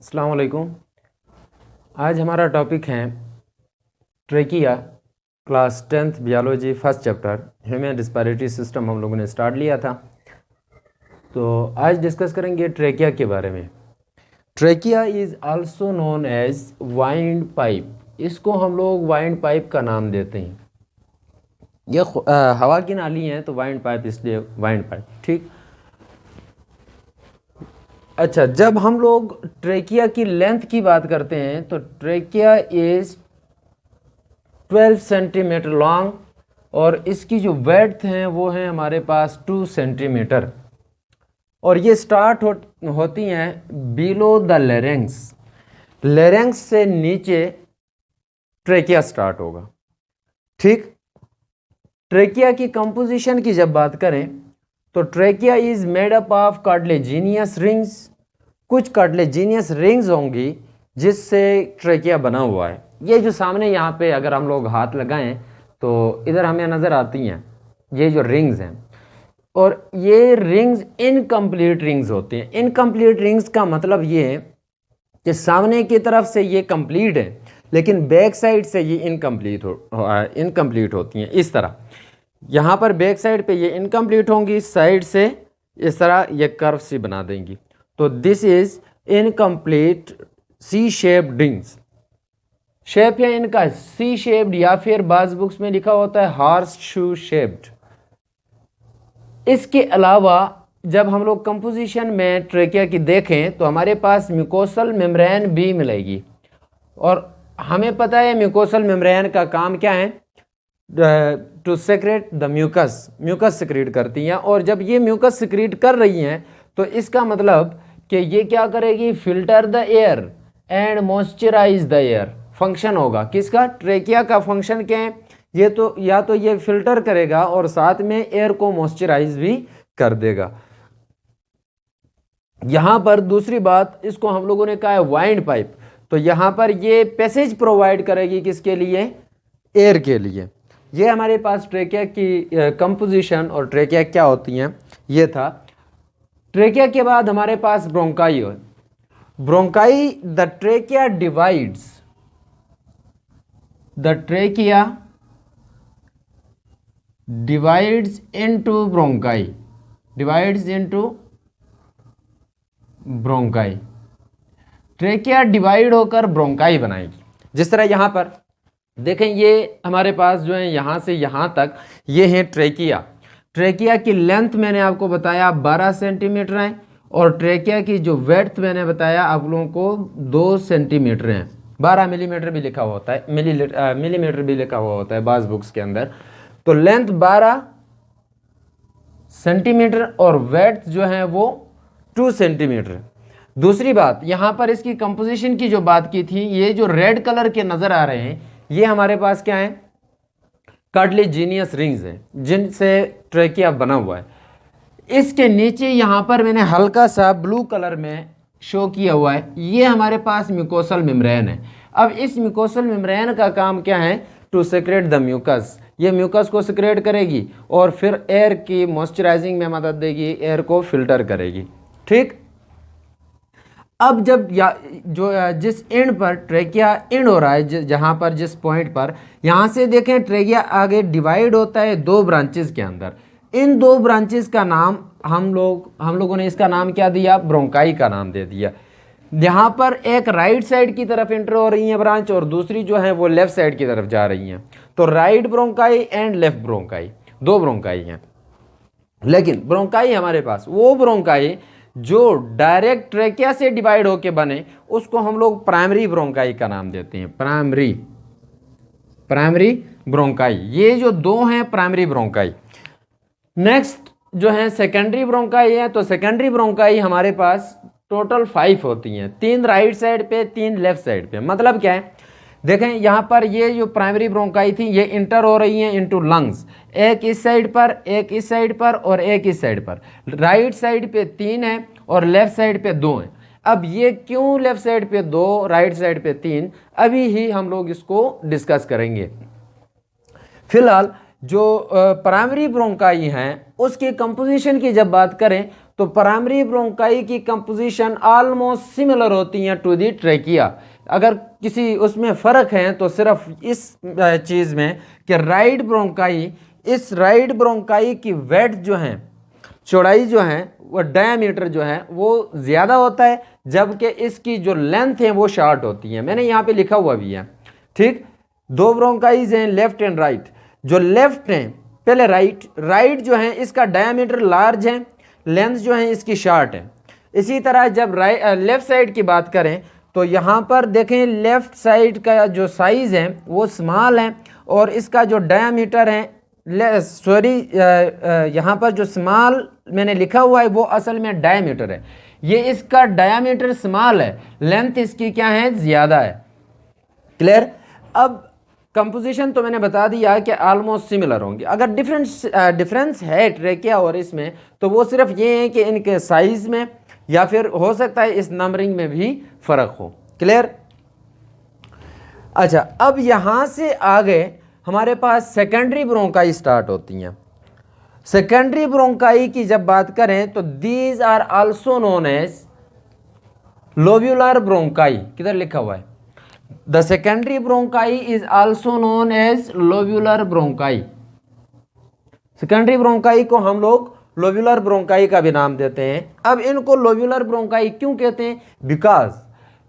अस्सलाम वालेकुम। आज हमारा टॉपिक है trachea, class 10th biology, first chapter human respiratory system हम लोगों ने स्टार्ट लिया था। तो आज डिस्कस करेंगे ट्रेकिया के बारे में। Trachea is also known as wind pipe. इसको हम लोग वाइंड पाइप का नाम देते हैं। ये हवा की नाली है तो वाइंड पाइप, इसलिए वाइंड पाइप। ठीक। अच्छा, जब हम लोग ट्रेकिया की लेंथ की बात करते हैं तो ट्रेकिया इज 12 सेंटीमीटर लॉन्ग और इसकी जो वेड्थ है वो है हमारे पास 2 सेंटीमीटर और ये स्टार्ट होती हैं बिलो द लेरेंक्स। लेरेंक्स से नीचे ट्रेकिया स्टार्ट होगा। ठीक। ट्रेकिया की कंपोजिशन की जब बात करें तो trachea is made up of cartilaginous rings. कुछ कार्टिलेजिनियस रिंग्स होंगी जिससे ट्रेकिया बना हुआ है। ये जो सामने यहाँ पे अगर हम लोग हाथ लगाएं तो इधर हमें नज़र आती हैं ये जो रिंग्स हैं, और ये रिंग्स इनकम्प्लीट रिंग्स होती हैं। इनकम्प्लीट रिंग्स का मतलब ये है कि सामने की तरफ से ये कंप्लीट है लेकिन बैक साइड से ये इनकम्प्लीट होती हैं। इस तरह यहाँ पर बैक साइड पे ये इनकम्प्लीट होंगी, साइड से इस तरह ये कर्व सी बना देंगी। तो this is incomplete C shaped rings. Shape है इनका सी शेप्ड या फिर बाज बुक्स में लिखा होता है हॉर्स शू शेप्ड। इसके अलावा जब हम लोग कंपोजिशन में ट्रेकिया की देखें तो हमारे पास म्यूकोसल मेम्ब्रेन भी मिलेगी और हमें पता है म्यूकोसल मेम्ब्रेन का काम क्या है, to secrete the mucus secrete करती हैं। और जब ये म्यूकस सिक्रीट कर रही हैं तो इसका मतलब कि ये क्या करेगी, filter the air and moisturise the air. Function होगा किसका, ट्रेकिया का फंक्शन क्या है, ये तो या तो ये फिल्टर करेगा और साथ में एयर को मॉइस्चराइज भी कर देगा। यहां पर दूसरी बात, इसको हम लोगों ने कहा है वाइंड पाइप, तो यहां पर ये पैसेज प्रोवाइड करेगी किसके लिए, एयर के लिए। ये हमारे पास ट्रेकिया की कंपोजिशन और ट्रेकिया क्या होती हैं ये था। ट्रेकिया के बाद हमारे पास ब्रोंकाई है। Bronchi, the trachea divides into bronchi. Trachea divide होकर ब्रोंकाई बनाएगी। जिस तरह यहाँ पर देखें, ये हमारे पास जो है यहाँ से यहाँ तक ये है ट्रेकिया। ट्रेकिया की लेंथ मैंने आपको बताया 12 सेंटीमीटर है और ट्रेकिया की जो वेड्थ मैंने बताया आप लोगों को 2 सेंटीमीटर है। 12 मिलीमीटर भी लिखा हुआ होता है, मिलीमीटर भी लिखा हुआ होता है बाज बुक्स के अंदर। तो लेंथ 12 सेंटीमीटर और वेड्थ जो है वो 2 सेंटीमीटर। दूसरी बात, यहाँ पर इसकी कंपोजिशन की जो बात की थी, ये जो रेड कलर के नज़र आ रहे हैं ये हमारे पास क्या है, कार्टिलेजिनियस रिंग्स हैं जिनसे ट्रेकिया बना हुआ है। इसके नीचे यहाँ पर मैंने हल्का सा ब्लू कलर में शो किया हुआ है, ये हमारे पास म्यूकोसल मेम्ब्रेन है। अब इस म्यूकोसल मेम्ब्रेन का काम क्या है, टू सेक्रेट द म्यूकस। ये म्यूकस को सेक्रेट करेगी और फिर एयर की मॉइस्चराइजिंग में मदद देगी, एयर को फिल्टर करेगी। ठीक। अब जब जिस एंड पर ट्रेकिया एंड हो रहा है, जहां पर जिस पॉइंट पर यहां से देखें ट्रेकिया आगे डिवाइड होता है 2 ब्रांचेस के अंदर। इन 2 ब्रांचेस का नाम हम लोगों ने इसका नाम क्या दिया, ब्रोंकाई का नाम दे दिया। यहाँ पर एक राइट साइड की तरफ एंटर हो रही है ब्रांच और दूसरी जो है वो लेफ्ट साइड की तरफ जा रही हैं। तो right bronchi and left bronchi, 2 bronchi हैं। लेकिन ब्रोंकाई हमारे पास वो ब्रोंकाई जो डायरेक्ट ट्रेकिया से डिवाइड होके बने उसको हम लोग प्राइमरी ब्रोंकाई का नाम देते हैं। प्राइमरी ब्रोंकाई, ये जो 2 हैं प्राइमरी ब्रोंकाई। नेक्स्ट जो है सेकेंडरी ब्रोंकाई है। तो सेकेंडरी ब्रोंकाई हमारे पास टोटल 5 होती हैं, 3 राइट साइड पे, 3 लेफ्ट साइड पे। मतलब क्या है, देखें यहाँ पर ये जो प्राइमरी ब्रोंकाई थी ये इंटर हो रही हैं इनटू लंग्स, एक इस साइड पर, एक इस साइड पर और एक इस साइड पर। राइट साइड पे 3 है और लेफ्ट साइड पे 2 है। अब ये क्यों लेफ्ट साइड पे 2, राइट साइड पे 3, अभी ही हम लोग इसको डिस्कस करेंगे। फिलहाल जो प्राइमरी ब्रोंकाई हैं उसकी कंपोजिशन की जब बात करें तो प्राइमरी ब्रोंकाई की कंपोजिशन ऑलमोस्ट सिमिलर होती हैं टू दी ट्रेकिया। अगर किसी उसमें फ़र्क है तो सिर्फ इस चीज़ में कि राइट ब्रोंकाई, इस राइट ब्रोंकाई की वेट जो है, चौड़ाई जो है, वो डायमीटर जो है वो ज़्यादा होता है, जबकि इसकी जो लेंथ है वो शॉर्ट होती है। मैंने यहाँ पे लिखा हुआ भी है, ठीक। दो ब्रोंकाइज हैं, लेफ्ट एंड राइट। जो लेफ्ट हैं, पहले राइट जो है इसका डायमीटर लार्ज है, लेंथ जो है इसकी शॉर्ट है। इसी तरह जब लेफ्ट साइड की बात करें तो यहाँ पर देखें लेफ्ट साइड का जो साइज़ है वो स्मॉल है, और इसका जो डायमीटर है, सॉरी यहाँ पर जो स्मॉल मैंने लिखा हुआ है वो असल में डायमीटर है, ये इसका डायमीटर स्मॉल है, लेंथ इसकी क्या है, ज़्यादा है। क्लियर। अब कंपोजिशन तो मैंने बता दिया कि ऑलमोस्ट सिमिलर होंगे। अगर डिफरेंस है ट्रेकिया और इसमें, तो वो सिर्फ ये है कि इनके साइज़ में, या फिर हो सकता है इस नंबरिंग में भी फ़र्क हो। क्लियर। अच्छा, अब यहाँ से आगे हमारे पास सेकेंडरी ब्रोंकाई स्टार्ट होती हैं। सेकेंडरी ब्रोंकाई की जब बात करें तो these are also known as lobular bronchi. किधर लिखा हुआ है, the secondary bronchi is also known as lobular bronchi. Secondary bronchi को हम लोग लोब्यूलर ब्रोंकाई का भी नाम देते हैं। अब इनको लोब्यूलर ब्रोंकाई क्यों कहते हैं, बिकॉज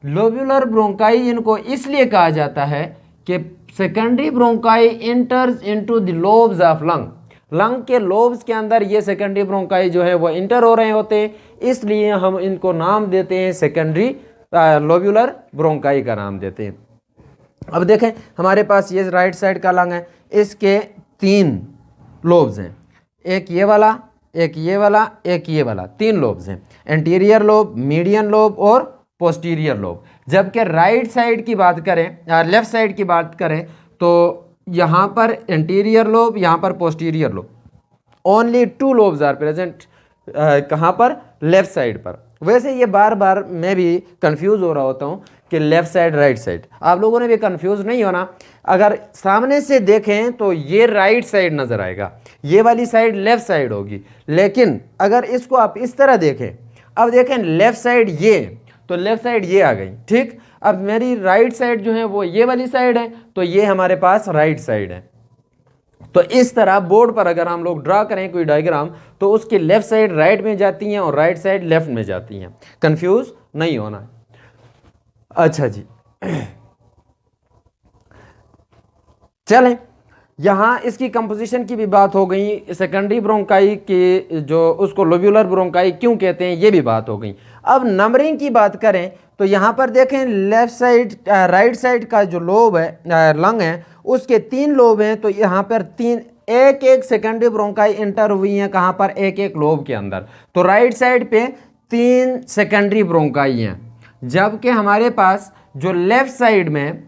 लोब्यूलर ब्रोंकाई इनको इसलिए कहा जाता है कि secondary bronchi इंटर्स into the lobes of lung के लोब्स के अंदर ये सेकेंडरी ब्रोंकाई जो है वो इंटर हो रहे होते हैं, इसलिए हम इनको नाम देते हैं सेकेंडरी लोब्यूलर ब्रोंकाई का नाम देते हैं। अब देखें हमारे पास ये राइट साइड का लंग है, इसके 3 लोब्स हैं, एक ये वाला, एक ये वाला, एक ये वाला, 3 लोब्स हैं, एंटीरियर लोब, मीडियन लोब और पोस्टीरियर लोब। जबकि राइट साइड की बात करें, लेफ्ट साइड की बात करें तो यहाँ पर एंटीरियर लोब, यहाँ पर posterior lobe, only 2 lobes are present. कहाँ पर, लेफ्ट साइड पर। वैसे ये बार बार मैं भी कंफ्यूज हो रहा होता हूँ कि लेफ्ट साइड राइट साइड, आप लोगों ने भी कंफ्यूज नहीं होना। अगर सामने से देखें तो ये राइट साइड नज़र आएगा, ये वाली साइड लेफ्ट साइड होगी, लेकिन अगर इसको आप इस तरह देखें, अब देखें लेफ्ट साइड ये, तो लेफ्ट साइड ये आ गई, ठीक। अब मेरी राइट साइड जो है वो ये वाली साइड है, तो ये हमारे पास राइट साइड है। तो इस तरह बोर्ड पर अगर हम लोग ड्रा करें कोई डायग्राम, तो उसकी लेफ्ट साइड राइट में जाती हैं और राइट साइड लेफ्ट में जाती हैं, कंफ्यूज नहीं होना है। अच्छा जी, चलें, यहाँ इसकी कंपोजिशन की भी बात हो गई, सेकेंडरी ब्रोंकाई की जो उसको लोब्यूलर ब्रोंकाई क्यों कहते हैं ये भी बात हो गई। अब नंबरिंग की बात करें तो यहाँ पर देखें लेफ्ट साइड राइट साइड का जो लोब है, लंग है, उसके 3 लोब हैं, तो यहाँ पर एक एक सेकेंडरी ब्रोंकाई इंटर हुई हैं, कहाँ पर, एक एक लोब के अंदर। तो राइट साइड पे 3 सेकेंडरी ब्रोंकाई हैं, जबकि हमारे पास जो लेफ्ट साइड में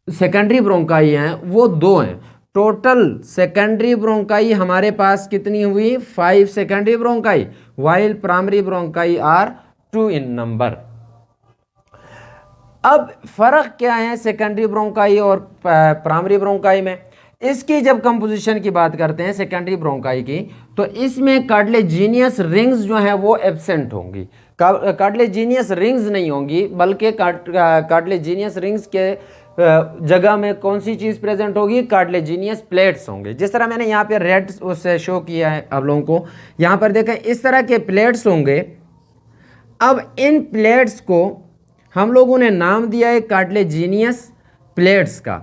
सेकेंडरी ब्रोंकाई हैं वो 2 हैं। टोटल सेकेंडरी ब्रोंकाई हमारे पास कितनी हुई, 5 secondary bronchi, while primary bronchi are 2 in number. अब फर्क क्या है सेकेंडरी ब्रोंकाई और प्राइमरी ब्रोंकाई में, इसकी जब कंपोजिशन की बात करते हैं सेकेंडरी ब्रोंकाई की, तो इसमें कार्टिलेजिनियस रिंग्स जो हैं वो एब्सेंट होंगी। कार्टिलेजिनियस रिंग्स नहीं होंगी, बल्कि कार्टिलेजिनियस रिंग्स के जगह में कौन सी चीज़ प्रेजेंट होगी, कार्टिलेजिनियस प्लेट्स होंगे। जिस तरह मैंने यहाँ पे रेड उससे शो किया है आप लोगों को, यहाँ पर देखें इस तरह के प्लेट्स होंगे। अब इन प्लेट्स को हम लोगों ने नाम दिया है कार्टिलेजिनियस प्लेट्स का।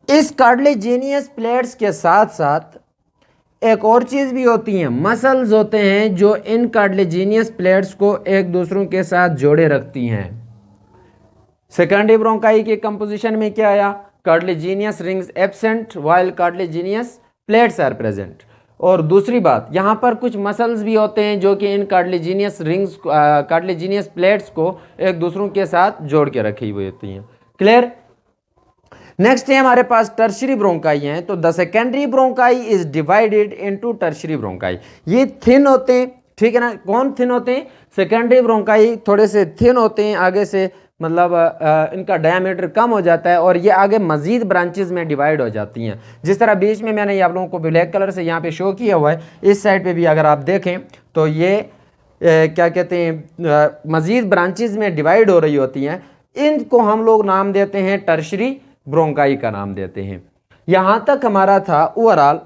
इस कार्टिलेजिनियस प्लेट्स के साथ साथ एक और चीज़ भी होती हैं, मसल्स होते हैं जो इन कार्टिलेजिनियस प्लेट्स को एक दूसरों के साथ जोड़े रखती हैं। सेकेंडरी ब्रोंकाई के कंपोजिशन में क्या आया, cartilaginous rings absent while cartilaginous plates are present. और दूसरी बात, यहाँ पर कुछ मसल्स भी होते हैं जो कि इन कार्टिलेजिनियस रिंग्स कार्टिलेजिनियस प्लेट्स को एक दूसरों के साथ जोड़ के रखी हुई होती हैं। क्लियर। नेक्स्ट है हमारे पास टर्शियरी ब्रोंकाई हैं। तो the secondary bronchi is divided into tertiary bronchi. ये थिन होते हैं, ठीक है ना। कौन थिन होते हैं, सेकेंडरी ब्रोंकाई थोड़े से थिन होते हैं, आगे से मतलब इनका डायमीटर कम हो जाता है और ये आगे मज़ीद ब्रांचेस में डिवाइड हो जाती हैं। जिस तरह बीच में मैंने आप लोगों को ब्लैक कलर से यहाँ पे शो किया हुआ है, इस साइड पे भी अगर आप देखें तो ये क्या कहते हैं मज़ीद ब्रांचेस में डिवाइड हो रही होती हैं। इनको हम लोग नाम देते हैं टर्शरी ब्रोंकाई का नाम देते हैं। यहाँ तक हमारा था ओवरऑल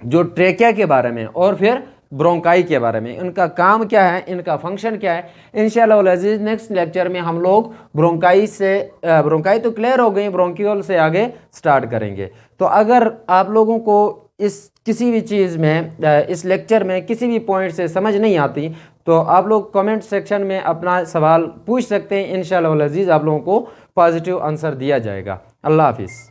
जो ट्रेकिया के बारे में और फिर ब्रोंकाई के बारे में, इनका काम क्या है, इनका फंक्शन क्या है। इंशाअल्लाह अज़ीज़ नेक्स्ट लेक्चर में हम लोग ब्रोंकाई से ब्रोंकाई तो क्लियर हो गई, ब्रोंकियोल से आगे स्टार्ट करेंगे। तो अगर आप लोगों को इस किसी भी चीज़ में इस लेक्चर में किसी भी पॉइंट से समझ नहीं आती तो आप लोग कमेंट सेक्शन में अपना सवाल पूछ सकते हैं। इंशाअल्लाह अज़ीज़ आप लोगों को पॉजिटिव आंसर दिया जाएगा। अल्लाह हाफिज़।